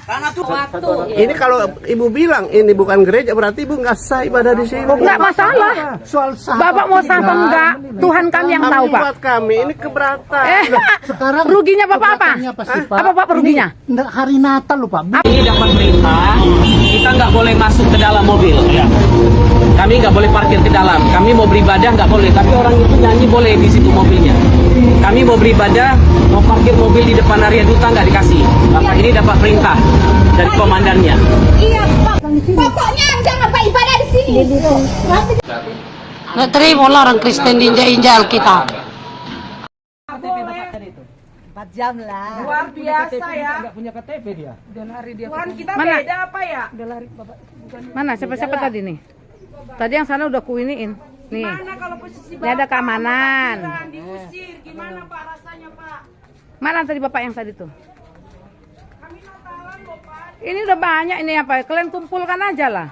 Karena tuh waktu. Ini kalau ibu bilang ini bukan gereja, berarti ibu nggak sah ibadah di sini. Nggak masalah. Soal sah. Bapak mau sah apa enggak? Tuhan kami yang tahu, Pak. Buat kami ini keberatan. Sekarang Ruginya Bapak apa? Apa Bapak ruginya? Hari Natal loh Pak. Ini dapat perintah, kita nggak boleh masuk ke dalam mobil. Kami nggak boleh parkir ke dalam. Kami mau beribadah nggak boleh, tapi orang itu nyanyi boleh di situ mobilnya. Kami mau beribadah, mau parkir mobil di depan area duta nggak dikasih. Bapak ini dapat perintah dari komandannya. Iya, Pak. Pokoknya jangan Pak ibadah di sini. Nggak terima lah orang Kristen diinjak-injak Alkitab. 4 jam lah. Luar biasa ya. Nggak punya KTP dia. Tuhan kita Mana? beda apa ya? Mana siapa-siapa tadi nih? Tadi yang sana udah kuiniin. Nih. Mana kalau posisi Ini ada keamanan. Bapak diusir, gimana Pak rasanya Pak? Mana tadi Bapak yang tadi tuh? Kami Natalan loh Pak. Ini udah banyak ini apa? Kalian kumpulkan aja lah.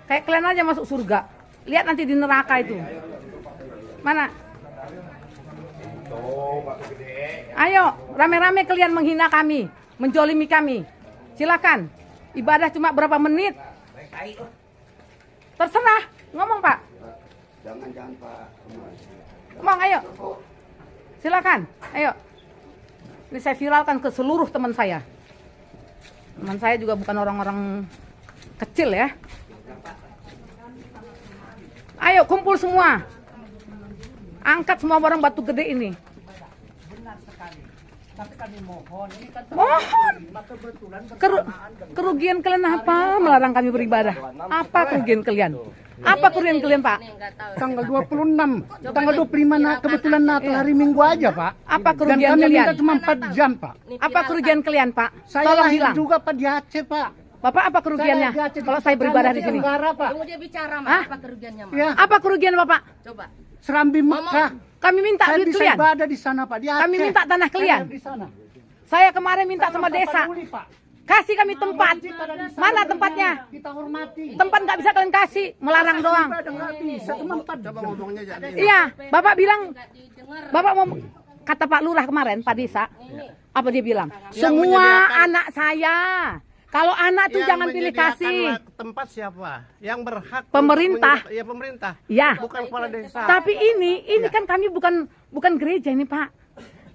Kayak kalian aja masuk surga. Lihat nanti di neraka itu. Mana? Ayo, rame-rame kalian menghina kami, menjolimi kami. Silakan. Ibadah cuma berapa menit? Terserah. Ngomong Pak. Jangan Pak. Ngomong, ayo. Silakan. Ayo. Ini saya viralkan ke seluruh teman saya. Teman saya juga bukan orang-orang kecil ya. Ayo kumpul semua. Angkat semua barang batu gede ini. Tapi kami mohon, ini kan Mohon. Kerugian kalian apa? Melarang kami beribadah. Apa kerugian kalian? Apa kerugian kalian, Pak? tanggal 26, tanggal 25 kebetulan Natal hari Minggu aja Pak. Apa Dan kerugian kami kalian? minta cuma 4 jam Pak. Apa kerugian kalian, Pak? Saya Tolong lahir bilang. juga Pak di Aceh Pak. Bapak apa kerugiannya? Saya di Aceh, Kalau saya beribadah di sini. Tenggara, Pak. Tunggu dia bicara, Mak. Hah? Apa kerugiannya, Mak? Ya, Apa kerugian Bapak? Coba. Serambi Mekah. Kami minta Saya duit bisa kalian. ibadah di sana Pak, di Aceh. Kami minta tanah kalian. Saya di sana. Saya kemarin minta sama desa. Peduli, Pak. Kasih kami tempat. Masjid ada di sana, Mana kita tempatnya? Kita hormati. Tempat nggak bisa kalian kasih, melarang doang. Ibadah nggak bisa, cuma 4 Coba jam. ngomongnya jadi. Iya, Bapak bilang, Bapak mau kata Pak Lurah kemarin, Pak Desa, apa dia bilang? Semua anak saya. Kalau anak tuh jangan pilih kasih. Tempat siapa? Yang berhak. Pemerintah. Ya pemerintah. Ya. Bukan kepala desa. Tapi ini kan kami bukan gereja ini Pak.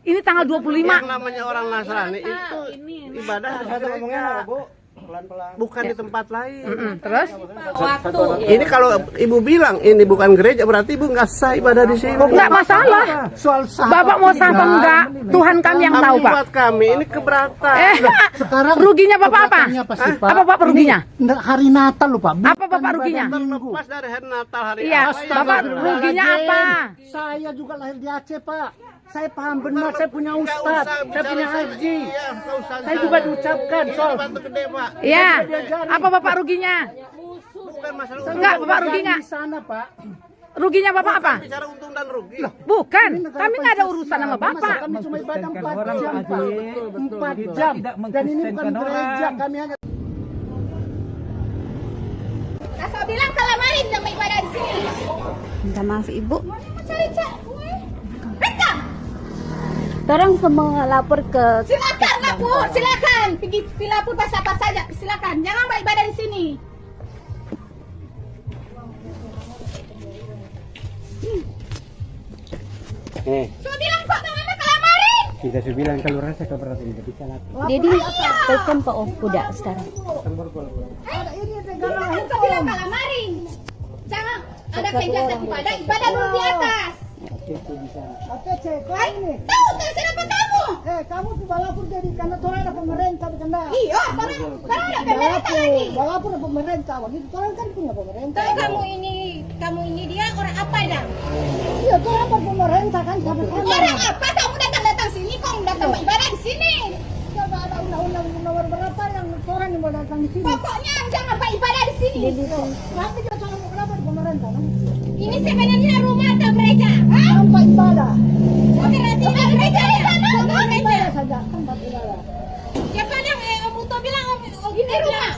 Ini tanggal 25. Yang namanya orang Nasrani itu ibadah di gereja. Bukan di tempat lain. Terus? Waktu. Ini kalau ibu bilang ini bukan gereja, berarti ibu nggak sah ibadah di sini. Nggak masalah. Soal sah. Bapak mau sah apa enggak? Tuhan kami yang tahu Pak. Buat kami ini keberatan. Sekarang Ruginya Bapak apa? keberatan apa sih, Pak? Apa Bapak ruginya? Ini hari Natal loh Pak. Apa Bapak ruginya? Terlepas dari hari Natal hari Iya, apa yang Bapak berbeda. ruginya apa? Saya juga lahir di Aceh Pak. Saya paham benar, saya punya ustadz, saya punya haji. Iya, nggak usah Saya juga diucapkan soal batu gede Pak. Iya. Apa Bapak ruginya? Bukan masalah Enggak, Bapak ruginya. di sana Pak. Ruginya Bapak apa? bicara untung dan rugi. Bukan, kami nggak ada urusan sama Bapak. Kami cuma ibadah 4 jam Pak. 4 jam. Dan ini bukan gereja, kami hanya Asal bilang kalamarin jangan ibadah di sini. Minta maaf Ibu. Cari-cari. Rekam. Orang semua lapor ke Silakan lapor, silakan. Pergi lapor pasal apa saja, silakan. Jangan beribadah di sini. Cuma bilang kok bagaimana kalamarin. Kita bilang kalau rasa keberatan tidak bisa lagi. Jadi telepon Pak Om Kuda sekarang. Ada ini negara. Kau bilang kalamarin. Jangan ada kegiatan ibadah dulu di atas. Tahu tak siapa kamu? Kamu tuh balapur jadi karena orang ada pemerintah bukan dah. Iya, orang ada pemerintah lagi. Balapur ada pemerintah, begitu orang kan punya pemerintah. Tahu kamu ini dia orang apa dah? Iya, tuh apa pemerintah kan sama-sama. Orang apa kamu datang sini? Kau datang ibadah di sini? Coba ada undang-undang nomor berapa yang orang yang mau datang di sini? Pokoknya jangan ibadah di sini. Nanti kita soal kenapa di pemerintah? Ini sebenarnya rumah atau gereja? Hah? Tempat ibadah. Oke, nanti gereja di sana. Tempat Gereja. ibadah saja, tempat ibadah. Siapa yang Om Uto bilang ini rumah?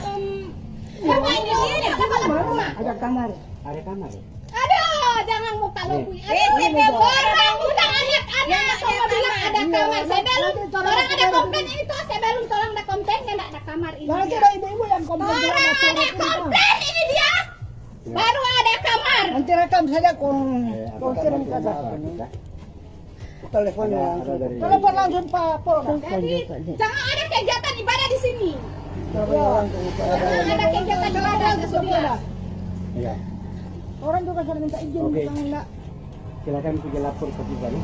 Siapa ini dia? Rumah. Ada kamar. Ada kamar. Aduh, jangan muka lobu. SMP orang undang anak anak semua bilang ada kamar. Saya belum orang ada komplain itu, saya belum tolong ada komplainnya enggak ada kamar ini. Nanti dia. ada ibu-ibu yang komplain Orang sama ada surat itu. komplain ini dia. Baru ada kamar. Nanti rekam saja kung kirim saja. Teleponnya. Telepon langsung Pak Polda. Jadi jangan ada kegiatan ibadah di sini. Jangan Jangan ada kegiatan ibadah Rasulullah. Iya. Orang juga sudah minta izin, Oke. bilang enggak. Silakan pergi lapor ke pribadi.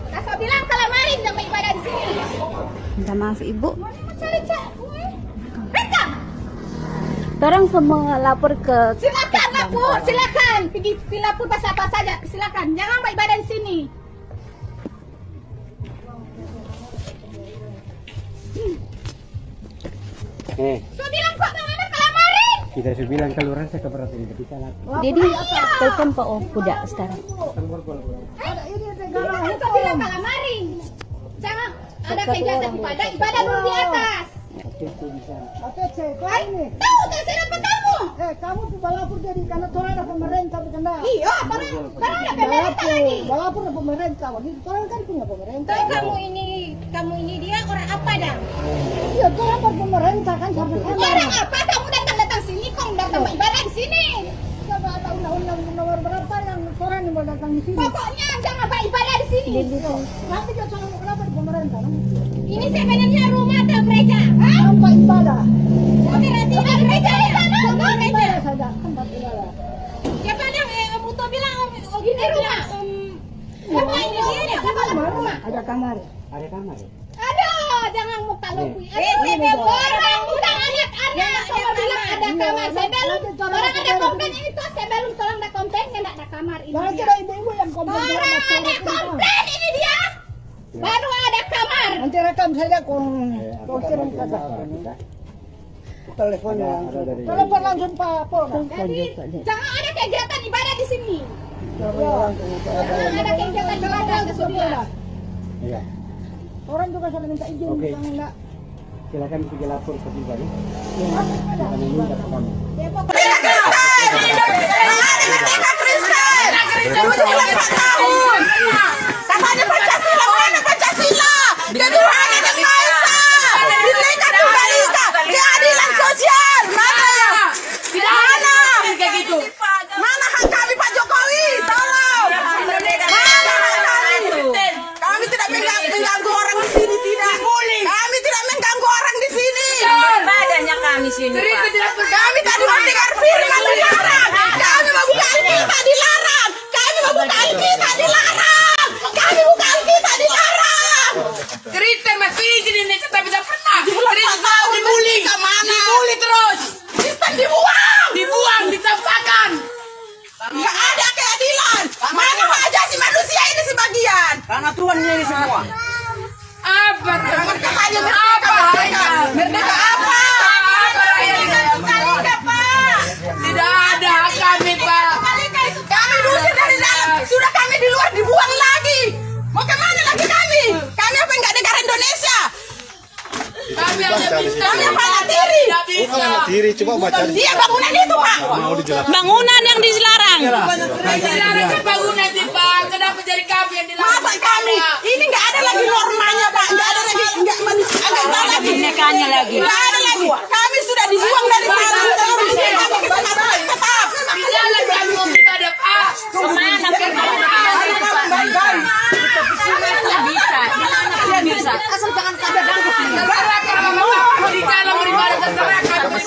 Asal bilang kalau marin jangan ibadah di sini. Minta maaf ibu. Mau cari gue. Rekam. Orang semua lapor ke Silakan lapor, silakan. Pergi lapor apa saja, silakan. Jangan beribadah di sini. So bilang kok mana kalau marin? Kita sudah bilang keluaran saya keberatan kita lapor. Jadi telepon Pak Kuda sekarang. Ada ini negara Kan so bilang kalau marin. Jangan ada kegiatan ibadah dulu di atas. Oke, cek kau ini. Tahu tak siapa kamu? Kamu tuh balapur jadi karena orang ada pemerintah bercanda. Iya, barang ada pemerintah lagi. Balapur ada pemerintah, begitu orang kan punya pemerintah. Tahu kamu ini dia orang apa dah? Iya, orang berpemerintah kan sama-sama. Orang apa kamu datang sini? Kau datang ibadah di sini? Coba ada undang-undang nomor berapa yang orang yang mau datang di sini? Pokoknya jangan beribadah di sini. Nanti dia soal kenapa di pemerintah? Ini sebenarnya rumah atau gereja? Hah? Tempat ibadah. Oh, berarti ada gereja di sana? Tempat Gereja. ibadah saja, tempat ibadah. Siapa yang Buto bilang ini rumah? Siapa ini dia? Rumah. Ada kamar. Ada kamar ya? Aduh, jangan muka lupa. Orang udah anak-anak semua bilang ada kamar. Saya belum orang ada komplain ini tuh saya belum tolong ada komplainnya enggak ada kamar ini. Jangan dia. kira ibu-ibu yang komplain Orang sama ada surat itu. komplain ini dia. Baru ada kamar. Nanti rekam saja kung kirim saja. Teleponnya. Telepon langsung Pak Polda. Jadi jangan ada kegiatan ibadah di sini. Jangan ada kegiatan ibadah Rasulullah. Iya. Orang juga sudah minta izin, Oke. bilang enggak. Silakan pergi lapor ke pribadi. Kita minta ke kami. Katanya Pancasila, mana Pancasila? Ketuhanan yang Maha Esa, Bhinneka Tunggal Ika, keadilan sosial, mana? Mana? Kayak gitu. Mana hak kami Pak Jokowi? Tolong. Mana hak kami? Kami tidak mengganggu orang di sini, tidak. Kami tidak mengganggu orang di sini. Ibadahnya kami sini, Pak. Kami tadi mendengar firman dilarang. Kami mau buka Alkitab dilarang. Kami mau buka Alkitab dilarang. Kami buka Alkitab dilarang. Kristen masih izin ini tapi tidak pernah. Kristen Tahu dibully. kemana? Dibully terus. Kristen dibuang. Dibuang, ditampakkan. Nggak ada keadilan. Mana hak asasi manusia ini sebagian? Karena Tuhan ini semua. Apa? Merdekanya Apa merdeka. Merdeka apa? Merdeka Pak. Tidak ada hak kami, Pak. Kami diusir dari dalam. Sudah kami di luar dibuang lagi. Mau kemana lagi kami? Kami apa enggak negara Indonesia? Kami hanya minta. Kami apa tiri? Tidak bisa. Diri coba baca. Dia bangunan itu Pak. Bangunan yang dilarang. Dilarang bangunan sih, Pak. Kenapa jadi kami yang dilarang? Masa kami? Ini enggak ada lagi normanya Pak. Enggak ada lagi enggak manusia agama lagi. Binekanya lagi. Enggak ada lagi. Kami sudah dibuang dari sana. Kami kesana tetap. Di dalam kami mau ibadah, Pak. Kemana bisa. Asal jangan kabar Terserah kamu. Di dalam beribadah terserah kamu.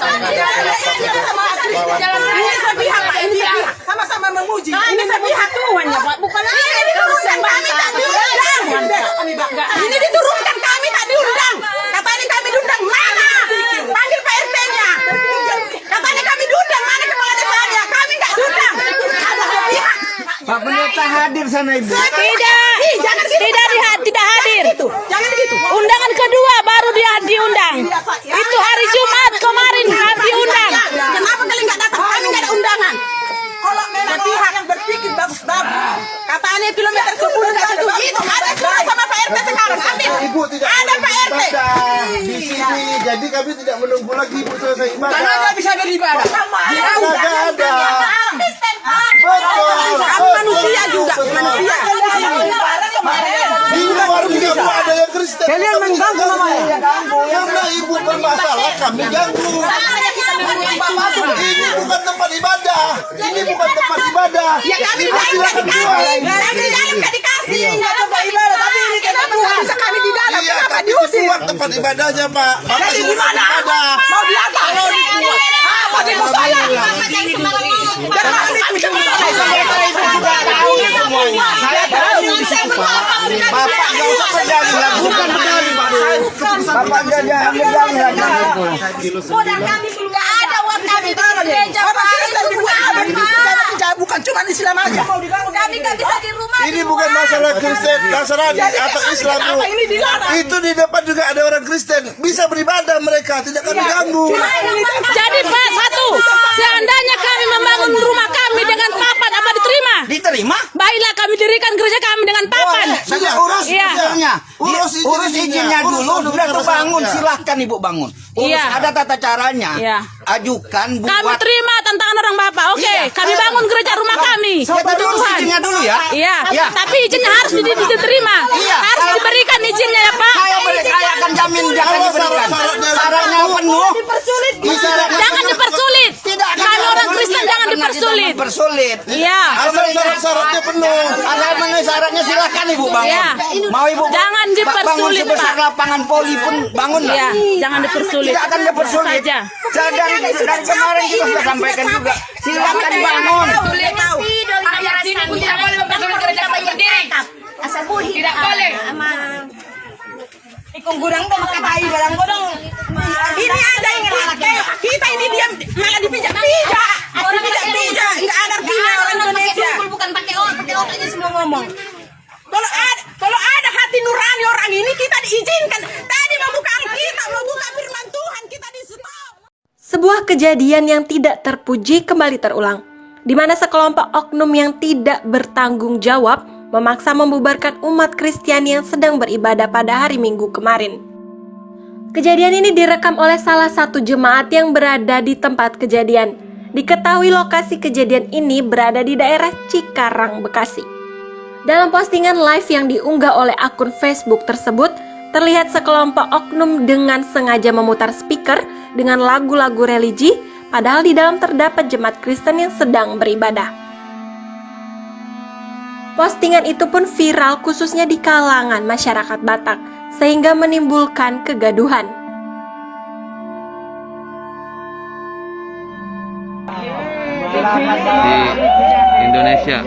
Ini sepihak Pak. Ini sepihak. Sama-sama memuji. Ini sepihak Tuhan ya, Pak. Bukan ini diturunkan kami tak diundang. Ini diturunkan kami tak diundang. Katanya kami diundang mana? Panggil Pak RT-nya. Katanya kami diundang mana kepala desanya? Kami nggak diundang. Ada sepihak. Pak Pendeta hadir sana Ibu. Tidak. Ih, jangan gitu. Tidak hadir. Jangan gitu. Undangan kedua baru dia diundang. Itu hari Jumat kemarin diundang. Kenapa kalian nggak datang? Kami nggak ada undangan. Kalau memang pihak yang berpikir bagus-bagus, katanya kilometer 10 nggak itu ada surat sama Pak RT sekarang, ambil. Ibu tidak Ada Pak RT. di sini, jadi kami tidak menunggu lagi ibu selesai ibadah. Karena nggak bisa beribadah. Nggak ada. Kamu manusia juga, manusia. Di luar juga Bu, ada yang Kristen. Kalian mengganggu namanya. Karena ibu bermasalah, kami ganggu. Ini bukan tempat ibadah. Ini bukan tempat ibadah. Ya kami di dalam nggak dikasih. Kami di dalam nggak dikasih. Nggak tempat ibadah, tapi ini tempat Tuhan. Bisa kami di dalam. Iya, Kenapa kami diusir? keluar tempat ibadahnya, Pak. Jadi di mana? Mau di atas? Mau di musola? Saya tahu di situ, Pak. Bapak nggak usah pedali lah, bukan pedali, Pak. Bapak jangan pedali lagi. Modal kami nggak ada uang kami taruh gereja. Bukan cuma Islam aja. Kami nggak bisa di rumah. Ini bukan masalah Kristen, Nasrani atau Islam, Bu. Itu di depan juga ada orang Kristen. Bisa beribadah mereka, tidak akan diganggu. Jadi Pak, satu, seandainya kami membangun rumah kami dengan papan, apa diterima? Diterima? Baiklah kami dirikan gereja kami dengan papan. Sudah Urus Iya. izinnya. Urus izinnya dulu. Sudah tuh bangun, silahkan Ibu bangun. Urus, Iya. ada tata caranya. Iya. Ajukan Kami buat. terima tantangan orang Bapak. Oke, Iya. kami bangun gereja rumah kami. Tapi urus izinnya dulu ya. Iya. Iya. Tapi izinnya harus diterima. Iya. Harus diberikan izinnya ya Pak. Saya akan jamin jangan diberikan. Syaratnya penuh. Jangan dipersulit. Kami orang Kristen jangan dipersulit. Dipersulit. Iya. asal syarat-syaratnya penuh. Asal memenuhi syaratnya silahkan Ibu bangun. Iya. Mau Ibu Jangan dipersulit, bangun sebesar Pak. lapangan poli pun bangun lah. Iya, jangan dipersulit. Tidak akan dipersulit. Saja. Dari kemarin kita sudah sampaikan juga. Silakan bangun. Ayat sini pun tidak boleh membangun gereja berdiri. Tidak boleh. Ikung gurang dong makatai barang godong. Ini ada yang ngelaknya. Kita ini diam malah dipijak-pijak. Orang pijak-pijak. Enggak ada artinya orang Indonesia. Bukan pakai otak aja semua ngomong. Kalau ada hati nurani orang ini kita diizinkan. Tadi membuka Alkitab, membuka firman Tuhan kita di stop. Sebuah kejadian yang tidak terpuji kembali terulang, di mana sekelompok oknum yang tidak bertanggung jawab memaksa membubarkan umat Kristiani yang sedang beribadah pada hari Minggu kemarin. Kejadian ini direkam oleh salah satu jemaat yang berada di tempat kejadian. Diketahui lokasi kejadian ini berada di daerah Cikarang, Bekasi. Dalam postingan live yang diunggah oleh akun Facebook tersebut, terlihat sekelompok oknum dengan sengaja memutar speaker dengan lagu-lagu religi, padahal di dalam terdapat jemaat Kristen yang sedang beribadah. Postingan itu pun viral khususnya di kalangan masyarakat Batak, sehingga menimbulkan kegaduhan. Di Indonesia.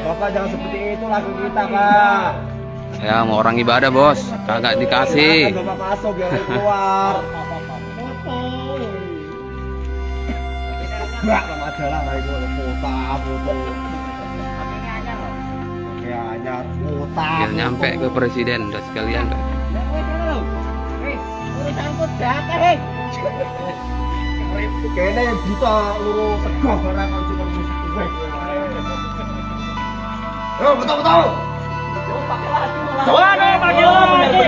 Bapak jangan seperti itu lagu kita, Pak. Ya mau orang ibadah bos, kagak dikasih. Bapak masuk biar dia keluar. Enggak, ada lah itu foto. Ya, hanya foto. Biar nyampe ke presiden udah sekalian. Kayaknya yang buta lurus tegak orang kalau cuma musik gue. Yo, betul. Waduh, pakai lagi.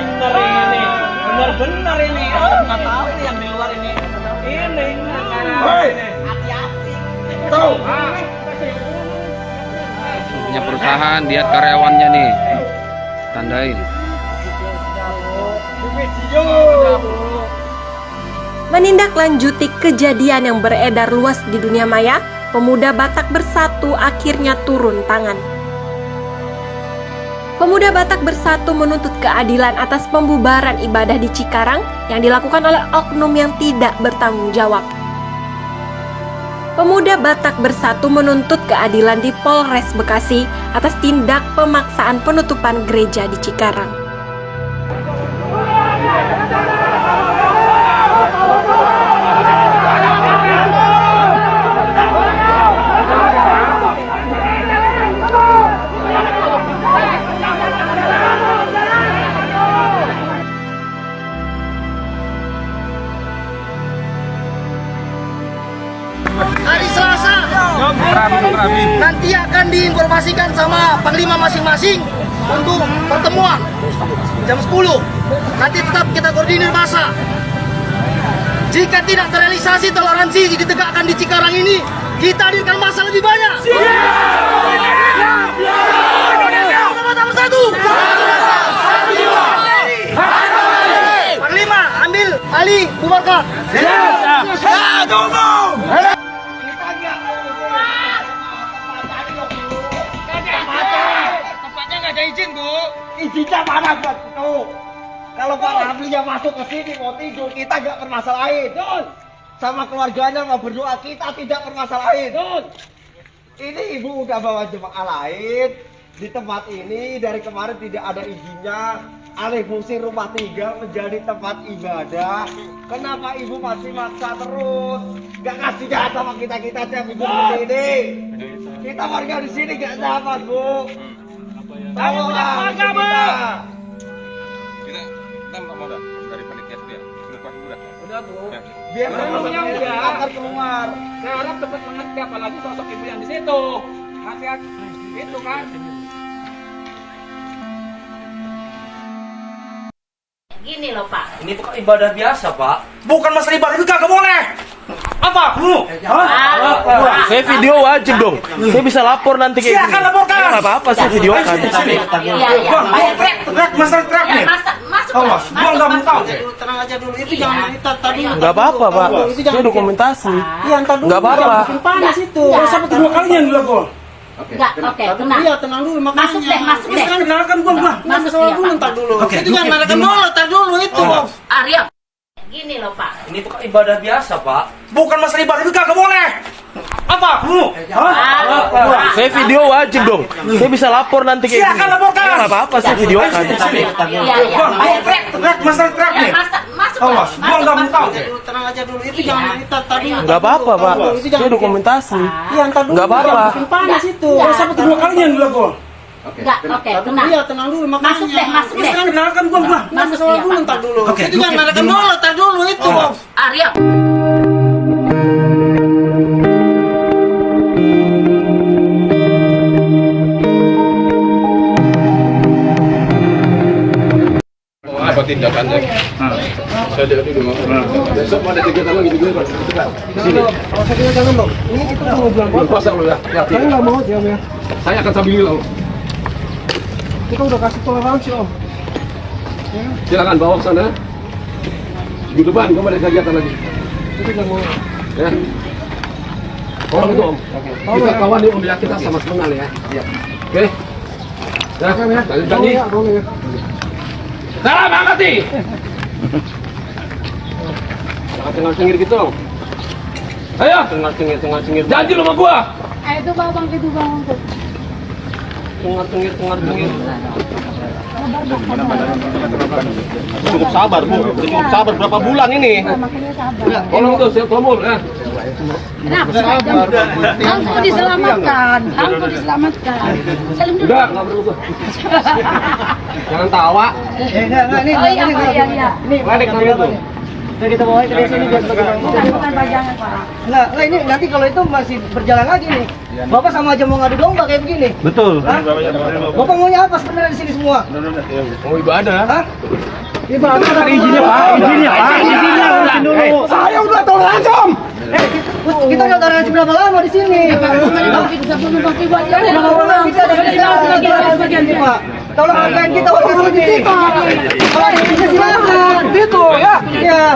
Benar-benar ini. Nggak tahu ini yang di luar ini. Ini. Hati-hati. Tahu. Punya perusahaan, lihat karyawannya nih. Tandain. Menindaklanjuti kejadian yang beredar luas di dunia maya, pemuda Batak Bersatu akhirnya turun tangan. Pemuda Batak Bersatu menuntut keadilan atas pembubaran ibadah di Cikarang yang dilakukan oleh oknum yang tidak bertanggung jawab. Pemuda Batak Bersatu menuntut keadilan di Polres Bekasi atas tindak pemaksaan penutupan gereja di Cikarang. Hari Selasa nanti akan diinformasikan sama panglima masing-masing untuk pertemuan jam 10. Nanti tetap kita koordinir masa. Jika tidak terrealisasi toleransi ditegakkan di Cikarang ini, kita hadirkan masa lebih banyak. Bersatu. Panglima, ambil Ali bubarkan. Tempatnya nggak ada izin, Bu. Izinnya mana buat itu? Kalau Pak Ramlinya masuk ke sini mau tidur, kita nggak permasalahin. Sama keluarganya mau berdoa, kita tidak permasalahin. Ini ibu udah bawa jemaah lain di tempat ini dari kemarin tidak ada izinnya. Alih fungsi rumah tinggal menjadi tempat ibadah. Kenapa ibu masih maksa terus? Gak kasih jahat sama kita tiap minggu seperti ini. Kita warga di sini gak nyaman, Bu. Tolonglah kita. Kita mau dah dari panitia dia. Sudah kuat udah. Udah, Bu. Biar semuanya udah akan keluar. Saya harap cepat mengerti, apalagi sosok ibu yang di situ. Nasihat itu kan. Gini loh Pak. Ini bukan ibadah biasa, Pak. Bukan masalah ibadah itu kagak boleh. Apa? Saya video wajib dong. Saya bisa lapor nanti kayak gini. Silakan laporkan. Enggak apa-apa, saya videokan. Iya. Teriak, masalah teriak nih. Masuk. Awas, gua nggak mau tahu. Tenang aja dulu, itu jangan kita tadi. Enggak apa-apa, Pak. Saya dokumentasi. Iya, entar dulu. Enggak apa-apa. Bikin panas itu. Sampai kedua kalinya dulu gua. Enggak, oke, tenang. Iya, tenang dulu makanya. Masuk deh. Sekarang kenalkan gua. Masuk Soal ya, dulu, Pak. entar dulu. Oke, Itu jangan marakan dulu, entar dulu itu. Aryo. Gini loh Pak. Ini bukan ibadah biasa, Pak. Bukan masalah ibadah itu kagak boleh. Apa? Saya video wajib dong. Saya bisa lapor nanti kayak gini. Silakan laporkan. Enggak apa-apa, saya videokan. Iya. Teriak, masalah teriak nih. Masuk. Awas, gua nggak mau tahu. Tenang aja dulu, itu jangan kita tadi. Enggak apa-apa, Pak. Saya dokumentasi. Iya, entar dulu. Enggak apa-apa. Bikin panas itu. Sampai kedua kalinya dulu gua. Enggak, oke, tenang. Iya, tenang dulu makanya. Masuk deh. Sekarang kenalkan gua. Masuk Soal ya, dulu, Pak. entar dulu. Oke, Itu jangan marakan dulu, entar dulu itu. Aryo. Apa tindakannya? Saya lihat dulu. Besok ada kegiatan lagi di Pak. Di sini. Saya jangan dong. Ini kita udah mau bulan puasa. Puasa lu ya. Saya nggak mau diam ya. Saya akan sambil Om. Kita udah kasih toleransi Om. Silakan bawa ke sana. Minggu depan kamu ada kegiatan lagi. Kita nggak mau. Ya. Orang itu Om. Kita kawan di Om ya, kita sama kenal ya. Iya. Oke. Ya, janji. Salam angkati. Jangan cengar-cengir gitu dong. Ayo, cengar-cengir. Janji lu sama gua. Itu bang, itu bang. Cengar-cengir. Cukup sabar, Bu. Cukup sabar berapa bulan ini? Makanya sabar. Tolong tuh, saya tombol ya. Kenapa? Angku diselamatkan. Udah, nggak perlu gua. Jangan tawa. Enggak, ini. Oh iya. Ledek namanya tuh. Udah kita bawa ke sini biar Bukan pajangan Pak. Nah, ini nanti kalau itu masih berjalan lagi nih. Bapak sama aja mau ngadu domba kayak begini. Betul. Hah? Bapak maunya apa sebenarnya di sini semua? Mau ibadah. Hah? Ibadah ada izinnya, Pak. Izinnya urusin dulu. Saya udah toleransi, Om. Kita udah toleransi berapa lama di sini? Pak. Tolong hargain kita warga sini. Kalau bisa silakan. Gitu ya. Iya.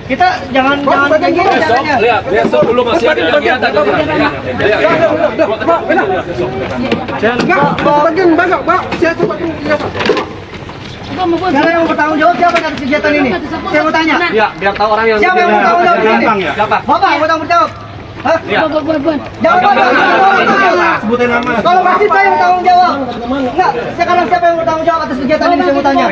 Kita jangan kayak gini caranya. Lihat, besok dulu masih ada kegiatan. Siapa yang mau bertanggung jawab siapa atas kegiatan ini? Saya mau tanya. Ya, biar tahu orang yang Siapa yang mau bertanggung jawab di sini? Siapa? Bapak yang mau bertanggung jawab. Hah? Ya. Jangan Sebutin nama. kalau pasti saya yang bertanggung jawab. Enggak, sekarang siapa yang bertanggung jawab atas kegiatan ini saya mau tanya.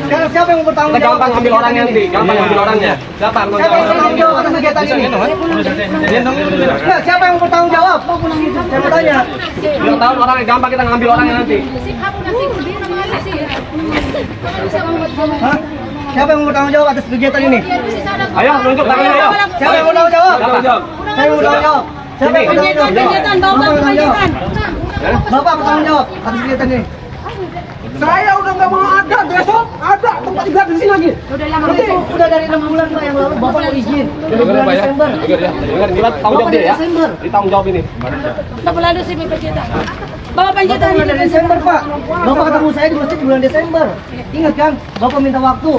Sekarang siapa yang bertanggung jawab? Gampang ambil orangnya nanti. Gampang ambil orangnya. Siapa yang Siapa yang bertanggung jawab atas kegiatan ini? Enggak, siapa yang bertanggung jawab? Saya mau tanya. Biar tahu orangnya, gampang kita ngambil orangnya nanti. Hah? Siapa yang bertanggung jawab atas kegiatan ini? Ayo, nunjuk tangannya ayo. Siapa yang bertanggung jawab? Siapa? Saya yang bertanggung jawab. Siapa yang bertanggung jawab? Kegiatan, bawa Bapak yang bertanggung jawab. Bapak bertanggung jawab atas kegiatan ini. Saya udah nggak mau ada, besok ada tempat ibadah di sini lagi. Udah dari 6 bulan Pak yang lalu Bapak mau izin. Bulan Desember. Dengar, tanggung jawab dia ya. Ditanggung jawab ini. Tak lalu sih bercerita. Bapak pencetak Bulan Desember Pak. Bapak ketemu saya di masjid bulan Desember. Ingat kan? Bapak minta waktu.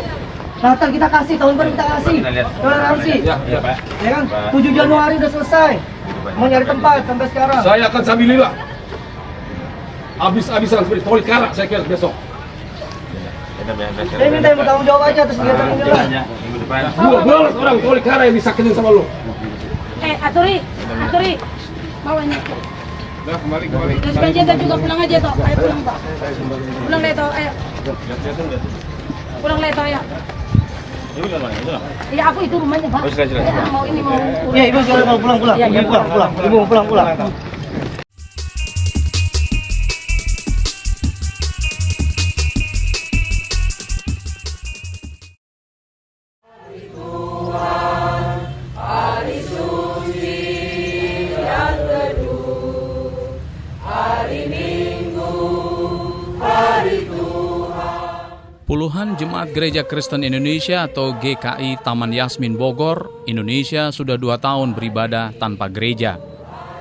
Natal kita kasih, tahun baru kita kasih. Toleransi. Ya Pak. Ya kan? 7 Januari udah selesai. Mau nyari tempat sampai sekarang. Saya akan sambil lila. Habis-habisan seperti Toli Karak saya kira besok. Saya minta yang bertanggung jawab aja atas kegiatan ini lah. 12 orang Toli Karak yang disakitin sama lu. Aturi, bawanya. Nah, kembali. Terus pencetak juga pulang aja toh. Ayo pulang toh. Pulang deh toh, ayo. Pulang deh toh ya. Iya aku itu rumahnya Pak. Mau ini mau. Iya ibu mau pulang. Ibu mau pulang. Puluhan Jemaat Gereja Kristen Indonesia atau GKI Taman Yasmin Bogor, Indonesia sudah 2 tahun beribadah tanpa gereja.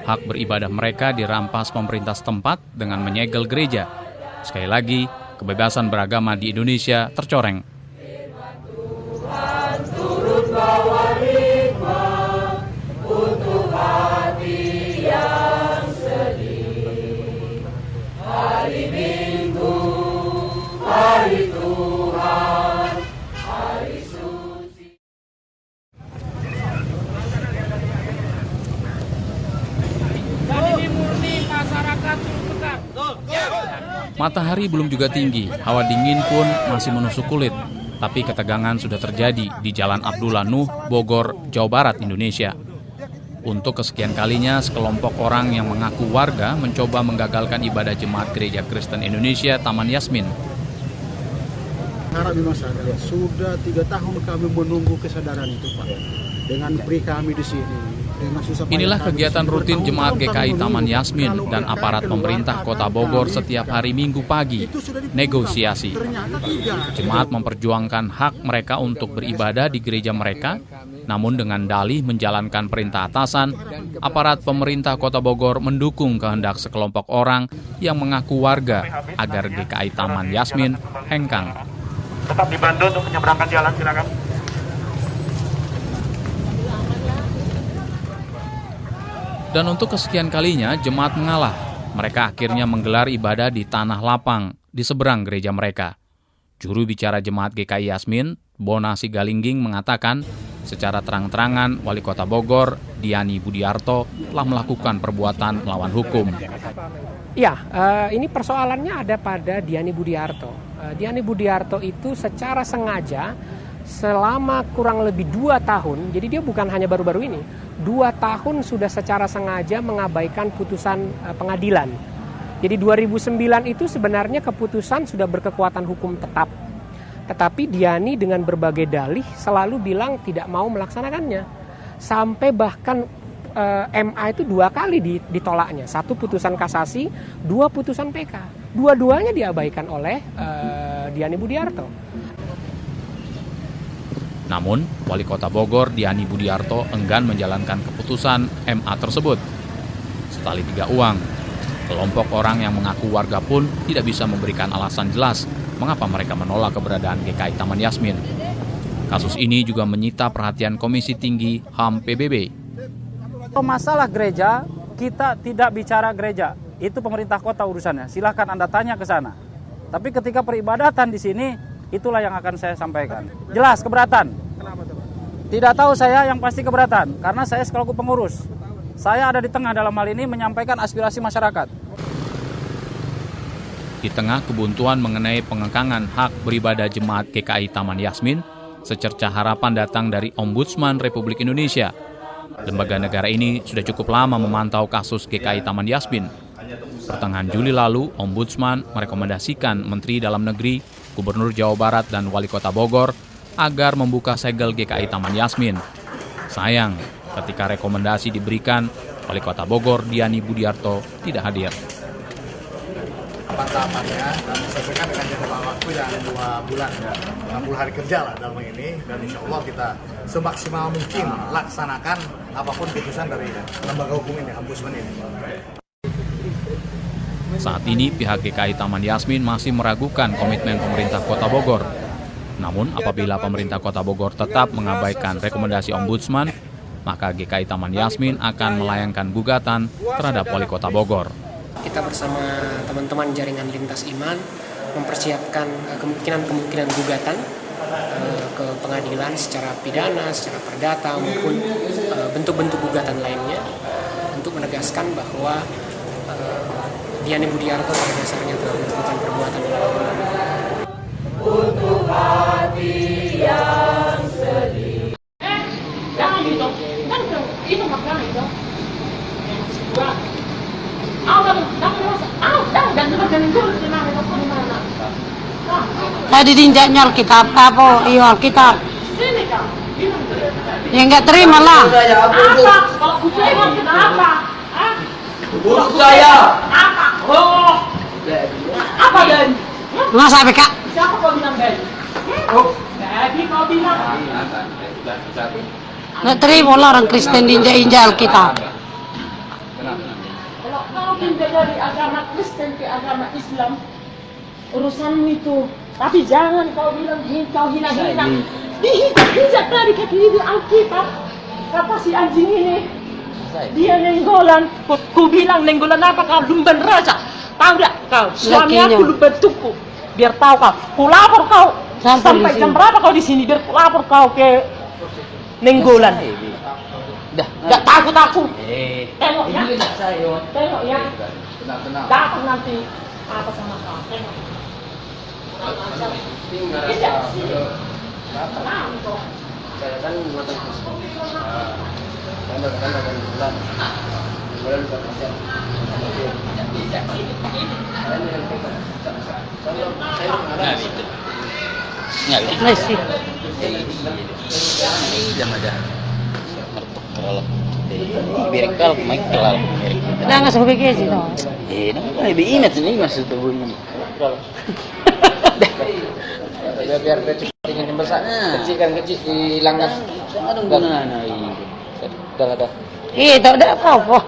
Hak beribadah mereka dirampas pemerintah setempat dengan menyegel gereja. Sekali lagi, kebebasan beragama di Indonesia tercoreng. Matahari belum juga tinggi, hawa dingin pun masih menusuk kulit. Tapi ketegangan sudah terjadi di Jalan Abdullah Nuh, Bogor, Jawa Barat, Indonesia. Untuk kesekian kalinya, sekelompok orang yang mengaku warga mencoba menggagalkan ibadah Jemaat Gereja Kristen Indonesia Taman Yasmin. Harap masyarakat, sudah 3 tahun kami menunggu kesadaran itu Pak. Dengan pri kami di sini. Inilah kegiatan rutin Jemaat GKI Taman Yasmin dan aparat pemerintah Kota Bogor setiap hari Minggu pagi, negosiasi. Jemaat memperjuangkan hak mereka untuk beribadah di gereja mereka, namun dengan dalih menjalankan perintah atasan, aparat pemerintah Kota Bogor mendukung kehendak sekelompok orang yang mengaku warga agar GKI Taman Yasmin hengkang. Tetap dibantu untuk menyeberangkan jalan, silakan. Dan untuk kesekian kalinya, jemaat mengalah. Mereka akhirnya menggelar ibadah di tanah lapang di seberang gereja mereka. Juru bicara Jemaat GKI Yasmin, Bona Sigalingging, mengatakan secara terang-terangan Wali Kota Bogor, Diani Budiarto, telah melakukan perbuatan melawan hukum. Ya, ini persoalannya ada pada Diani Budiarto. Diani Budiarto itu secara sengaja selama kurang lebih 2 tahun, jadi dia bukan hanya baru-baru ini, 2 tahun sudah secara sengaja mengabaikan putusan pengadilan. Jadi 2009 itu sebenarnya keputusan sudah berkekuatan hukum tetap. Tetapi Diani dengan berbagai dalih selalu bilang tidak mau melaksanakannya. Sampai bahkan MA itu 2 kali ditolaknya. 1 putusan kasasi, 2 putusan PK. Dua-duanya diabaikan oleh Diani Budiarto. Namun, Wali Kota Bogor, Diani Budiarto, enggan menjalankan keputusan MA tersebut. Setali 3 uang, kelompok orang yang mengaku warga pun tidak bisa memberikan alasan jelas mengapa mereka menolak keberadaan GKI Taman Yasmin. Kasus ini juga menyita perhatian Komisi Tinggi HAM PBB. Masalah gereja, kita tidak bicara gereja. Itu pemerintah kota urusannya. Silahkan Anda tanya ke sana. Tapi ketika peribadatan di sini, itulah yang akan saya sampaikan. Jelas keberatan. Tidak tahu saya, yang pasti keberatan. Karena saya selaku pengurus. Saya ada di tengah dalam hal ini menyampaikan aspirasi masyarakat. Di tengah kebuntuan mengenai pengekangan hak beribadah Jemaat GKI Taman Yasmin, secercah harapan datang dari Ombudsman Republik Indonesia. Lembaga negara ini sudah cukup lama memantau kasus GKI Taman Yasmin. Pertengahan Juli lalu, Ombudsman merekomendasikan Menteri Dalam Negeri, Gubernur Jawa Barat, dan Wali Kota Bogor agar membuka segel GKI Taman Yasmin. Sayang, ketika rekomendasi diberikan, Wali Kota Bogor, Diani Budiarto, tidak hadir. tahapannya dan disesuaikan dengan jangka waktu yang 2 bulan ya, 60 hari kerja lah dalam ini, dan insya Allah kita semaksimal mungkin laksanakan apapun keputusan dari lembaga hukum ini, Ombudsman ini. Saat ini pihak GKI Taman Yasmin masih meragukan komitmen pemerintah Kota Bogor. Namun apabila pemerintah Kota Bogor tetap mengabaikan rekomendasi Ombudsman, maka GKI Taman Yasmin akan melayangkan gugatan terhadap Wali Kota Bogor. Kita bersama teman-teman jaringan lintas iman mempersiapkan kemungkinan gugatan ke pengadilan secara pidana, secara perdata maupun bentuk-bentuk gugatan lainnya untuk menegaskan bahwa Diani Budiarto pada dasarnya telah melakukan perbuatan melawan. Untuk hati yang sedih. Jangan gitu, kan itu makanan itu. Tadi diinjaknya Alkitab, apa? Iya Alkitab. Ya nggak terima lah. Apa? Kalau kucing kenapa? Buruk saya. Apa? Oh. Apa dan? Masa BK? Siapa kau bilang dan? Jadi kau bilang. Nggak terima lah orang Kristen diinjak-injak Alkitab. Kalau kau pindah dari agama Kristen ke agama Islam, urusanmu itu. Tapi jangan kau bilang kau hina-hina. Dihijak dari kaki di Alkitab. Kata si anjing ini, dia nenggolan. Ku bilang nenggolan apa kau? Lumban raja. Tahu tak kau? Suami aku lumban tuku. Biar tahu kau. Ku lapor kau. Sampai jam berapa kau di sini? Biar ku lapor kau ke nenggolan. Gak takut aku. Tengok ya. Tengok ya. Datang nanti apa sama kau. Tengok. Iya sih. Tenang kok. Saya kan matang kan bulan. Bulan berkasih. Masih. Berkal main kelal. Dah nggak sampai ke sini. Namanya lebih ingat ini maksud tubuhnya. Biar cepat dengan besarnya. Kecil hilangkan. Ada gunanya ini. Dah. Tak ada apa-apa.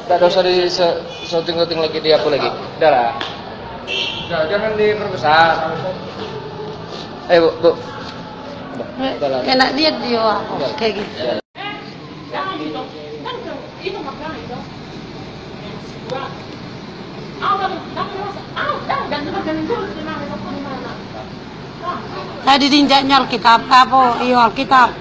Tak ada usah di shooting lagi di aku lagi. Dah lah. Jangan diperbesar. Bu. Enak dia kayak gitu. Jangan gitu. Kan itu makanan itu. Tadi diinjaknya Alkitab, apa? Iya Alkitab.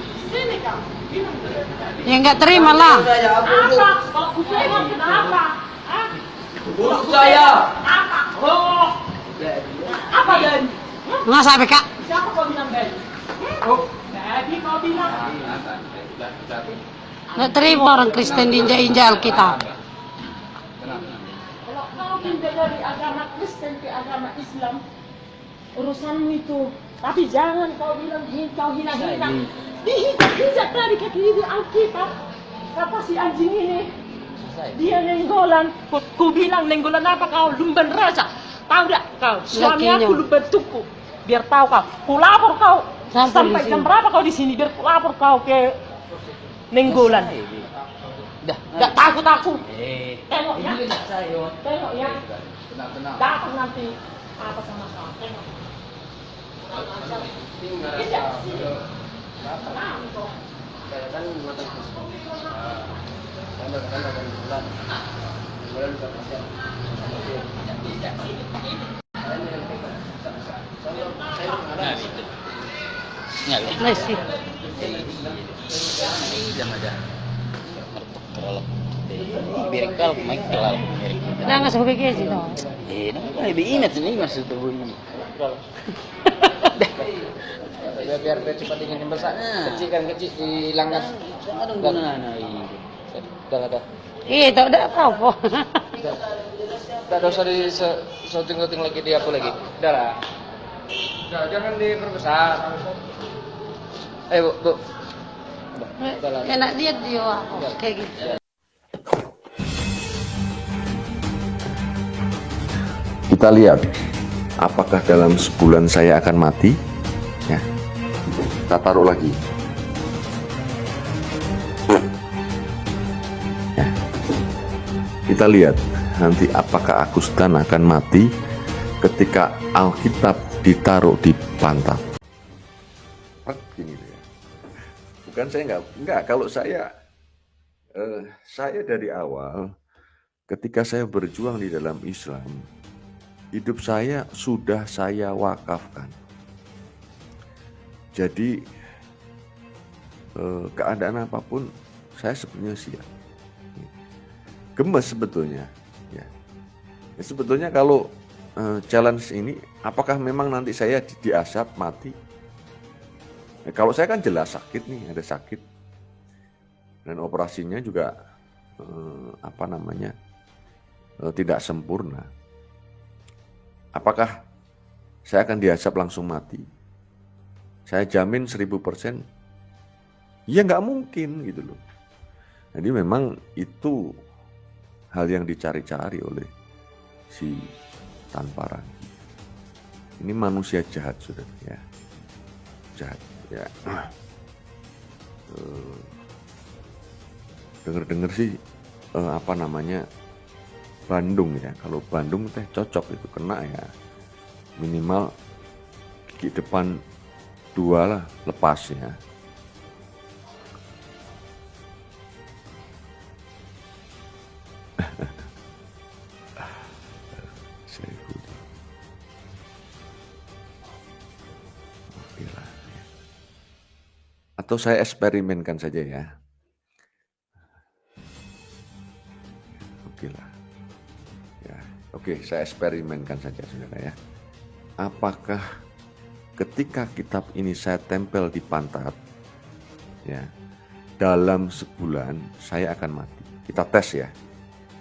Ya nggak terima lah. Apa? Kalau kucing kenapa? Buruk saya. Apa? Oh. Apa dan? Masa BK? Siapa kau bilang dan? Jadi kau bilang. Nggak terima orang Kristen diinjak-injak Alkitab. Kalau kau pindah dari agama Kristen ke agama Islam, urusanmu itu. Tapi jangan kau bilang kau hina-hina. Dihijak dari kaki di Alkitab. Kata si anjing ini, dia nenggolan. Ku bilang nenggolan apa kau? Lumban raja. Tahu tak kau? Suami aku lumban tuku. Biar tahu kau. Ku lapor kau. Sampai jam berapa kau di sini? Biar ku lapor kau ke nenggolan. Gak takut aku. Tengok ya. Tengok ya. Datang nanti apa sama kau. Tengok. Iya sih. Tenang kok. Saya kan matang kan bulan. Bulan berkasih. Masih. Berkal main kelal. Dah nggak sampai ke sini. Namanya lebih ingat ini maksud tubuhnya. Biar cepat dengan besarnya. Kecil hilangkan. Ada gunanya ini. Dah. Tak ada apa-apa. Tak ada usah di shooting lagi di aku lagi. Dah lah. Jangan diperbesar. Bu. Enak dia kayak gitu. Kita lihat apakah dalam sebulan saya akan mati. Ya, kita taruh lagi. Ya, kita lihat nanti apakah Agustan akan mati ketika Alkitab ditaruh di pantat. Gini ya. Bukan saya enggak. Kalau saya dari awal ketika saya berjuang di dalam Islam, hidup saya sudah saya wakafkan. Jadi keadaan apapun saya sebenarnya siap. Gemes sebetulnya. Ya. Sebetulnya kalau challenge ini, apakah memang nanti saya diazab mati? Ya, kalau saya kan jelas sakit nih, ada sakit. Dan operasinya juga tidak sempurna. Apakah saya akan diazab langsung mati? Saya jamin 1000%. Ya nggak mungkin gitu loh. Jadi memang itu hal yang dicari-cari oleh si tanpa rangi. Ini manusia jahat, saudara, ya. Jahat, ya. Dengar-dengar sih Bandung ya. Kalau Bandung teh cocok itu, kena ya. Minimal gigi depan 2 lah lepas ya. Atau saya eksperimenkan saja ya. Oke lah. Ya, oke, saya eksperimenkan saja saudara ya. Apakah ketika kitab ini saya tempel di pantat, ya, dalam sebulan saya akan mati? Kita tes ya.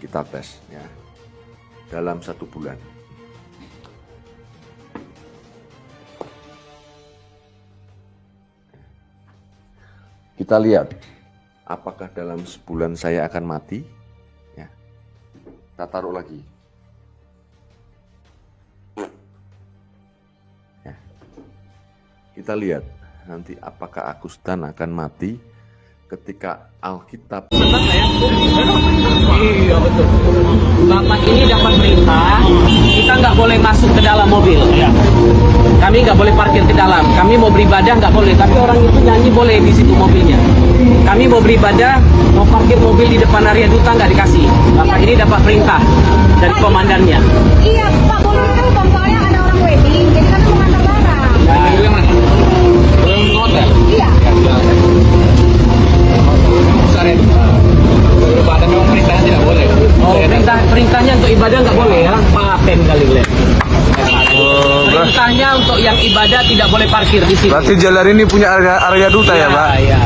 Kita tes ya. Dalam 1 bulan. Kita lihat apakah dalam sebulan saya akan mati. Ya. Kita taruh lagi. Ya. Kita lihat nanti apakah Agustan akan mati ketika Alkitab. Iya betul. Bapak ini dapat perintah, kita nggak boleh masuk ke dalam mobil. Kami nggak boleh parkir ke dalam. Kami mau beribadah nggak boleh, tapi orang itu nyanyi boleh di situ mobilnya. Kami mau beribadah, mau parkir mobil di depan area duta nggak dikasih. Bapak ini dapat perintah dari komandannya. Iya, Pak, boleh tahu Bang, soalnya ada orang wedding, jadi kami mau ngantar barang. Mobil yang mana? Belum hotel. Iya. Saren. Beribadah memang perintahnya tidak boleh. Oh, perintahnya untuk ibadah nggak boleh ya? Paten kali lihat. Perintahnya untuk yang ibadah tidak boleh parkir di sini. Berarti jalan ini punya area duta ya, Pak? Iya.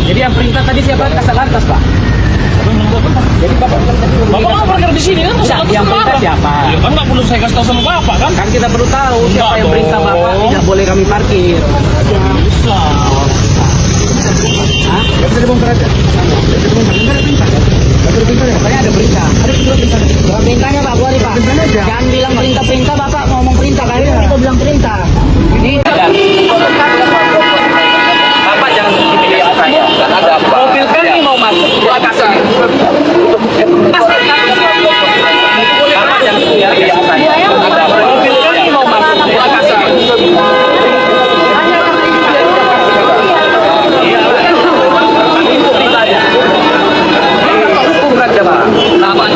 Jadi yang perintah tadi siapa? Kasalantas, Pak. Jadi Bapak mau parkir di sini kan? Yang perintah siapa? Ya kan nggak perlu saya kasih tahu sama Bapak kan? Kan kita perlu tahu siapa yang perintah Bapak tidak boleh kami parkir. Bisa. Hah? Gak bisa dibongkar aja? Gak bisa dibongkar, kan ada perintah kan? Gak ada perintah ya? Katanya ada perintah. Ada perintah. Berapa perintahnya Pak? Buari Pak. Jangan bilang perintah-perintah Bapak ngomong perintah kan? Kita bilang perintah. Ini Bapak jangan pilih saya. Ada apa? Mobil kami mau masuk ke atas. Bapak jangan pilih saya. Ada mobil kami mau masuk ke atas.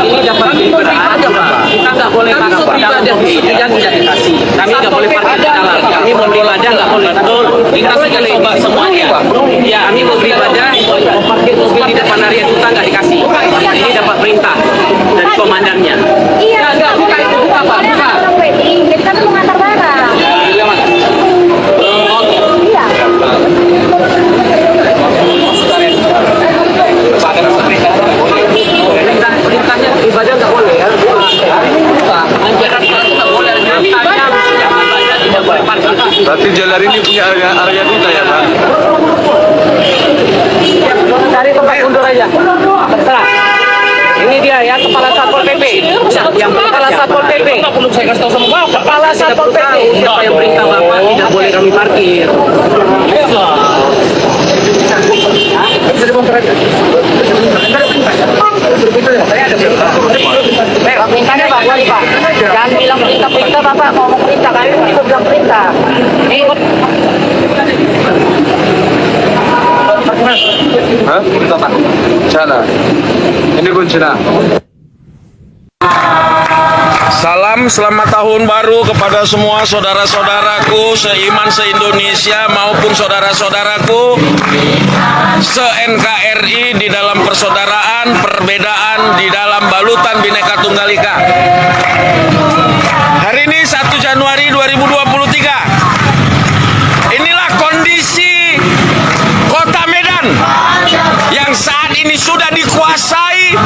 Ini dapat beribadah, kita nggak boleh masuk ke dalam mobil, yang tidak dikasih. Kami nggak boleh parkir di dalam. Kami mau beribadah nggak boleh. Kita sudah coba semuanya. Ya, kami mau beribadah, mau parkir mobil di depan area duta nggak dikasih. Ini dapat perintah dari komandannya. Iya, nggak buka itu, buka Pak, buka. Jadi kami mau ngantar barang. Iya, Mas. Iya. Perintahnya ibadah nggak boleh ya. Ajaran kita nggak boleh. Ibadah tidak boleh parkir. Berarti jalan ini punya area duta ya, Pak? Cari tempat mundur aja. Terserah. Ini dia ya kepala Kepala Satpol PP. Yang kepala Satpol PP. Enggak perlu saya kasih tahu sama Bapak. Kepala Satpol PP. Siapa yang perintah Bapak tidak boleh kami parkir? Perintahnya Pak, wali Pak. Jangan bilang perintah Bapak mau perintah, kami mau bilang perintah. Ikut. Hah? Bapak. Sana. Ini kuncinya. Salam selamat tahun baru kepada semua saudara-saudaraku seiman se-Indonesia maupun saudara-saudaraku se-NKRI di dalam persaudaraan, perbedaan di dalam balutan Bhinneka Tunggal Ika. Hari ini 1 Januari 2023. Inilah kondisi Kota Medan yang saat ini sudah dikuasai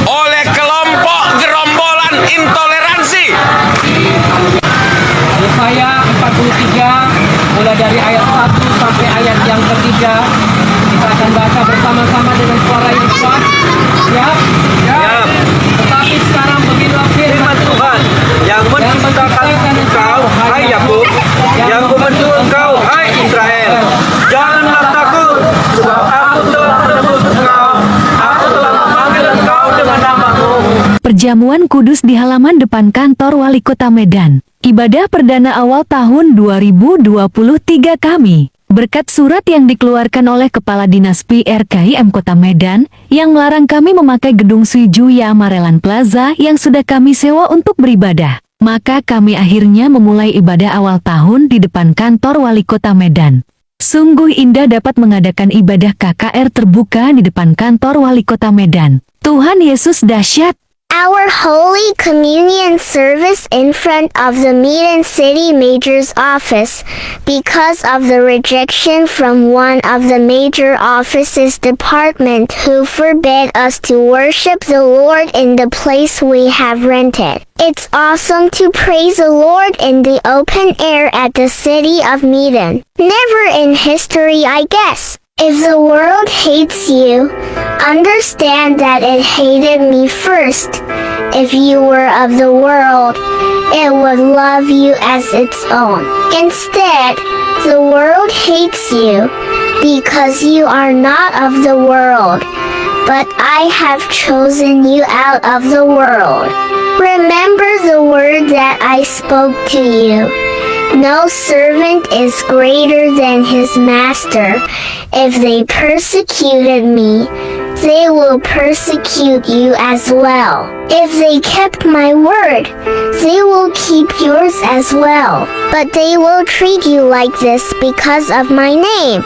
oleh kelompok gerombolan intoleransi. Yesaya 43 mulai dari ayat 1 sampai ayat yang ketiga. Kita akan baca bersama-sama dengan suara yang kuat. Siap? Siap. Tetapi sekarang beginilah firman Tuhan yang menciptakan engkau, hai Yakub, yang membentuk engkau, hai Israel. Janganlah takut, sebab aku telah menebus engkau. Aku telah memanggil engkau dengan namamu. Perjamuan Kudus di halaman depan kantor Wali Kota Medan. Ibadah perdana awal tahun 2023 kami. Berkat surat yang dikeluarkan oleh Kepala Dinas PRKIM Kota Medan yang melarang kami memakai gedung Srijuya Marelan Plaza yang sudah kami sewa untuk beribadah, maka kami akhirnya memulai ibadah awal tahun di depan kantor Wali Kota Medan. Sungguh indah dapat mengadakan ibadah KKR terbuka di depan kantor Wali Kota Medan. Tuhan Yesus dahsyat. Our Holy Communion service in front of the Medan City Major's office because of the rejection from one of the major offices department who forbade us to worship the Lord in the place we have rented. It's awesome to praise the Lord in the open air at the city of Medan. Never in history, I guess. If the world hates you, understand that it hated me first. If you were of the world, it would love you as its own. Instead, the world hates you because you are not of the world, but I have chosen you out of the world. Remember the word that I spoke to you. No servant is greater than his master. If they persecuted me, they will persecute you as well. If they kept my word, they will keep yours as well. But they will treat you like this because of my name,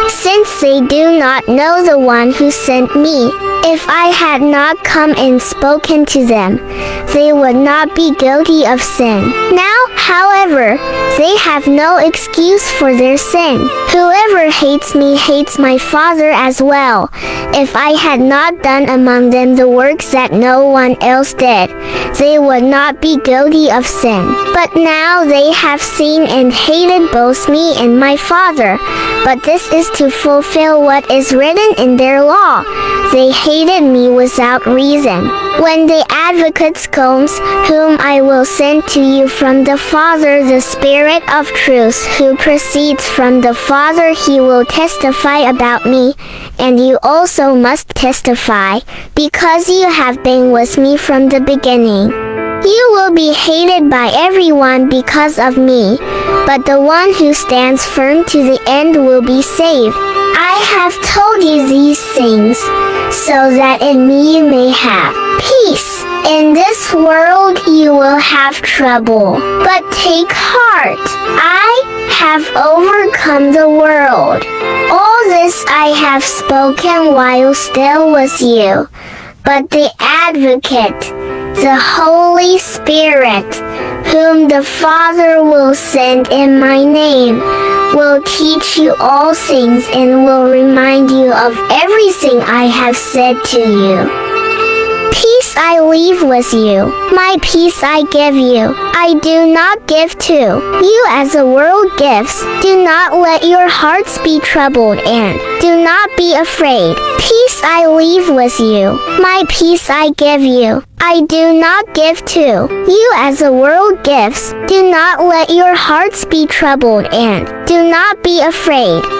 since they do not know the one who sent me. If I had not come and spoken to them, they would not be guilty of sin. Now, however, they have no excuse for their sin. Whoever hates me hates my Father as well. If I had not done among them the works that no one else did, they would not be guilty of sin. But now they have seen and hated both me and my Father. But this is to fulfill what is written in their law. They hated me without reason. When the Advocate comes, whom I will send to you from the Father, the Spirit of truth, who proceeds from the Father, he will testify about me, and you also must testify, because you have been with me from the beginning. You will be hated by everyone because of me, but the one who stands firm to the end will be saved. I have told you these things, so that in me you may have peace. In this world you will have trouble, but take heart. I have overcome the world. All this I have spoken while still with you, but the Advocate, the Holy Spirit, whom the Father will send in my name, will teach you all things and will remind you of everything I have said to you. Peace I leave with you, my peace I give you. I do not give to you as the world gives. Do not let your hearts be troubled and do not be afraid. Peace I leave with you, my peace I give you. I do not give to you as the world gives. Do not let your hearts be troubled and do not be afraid.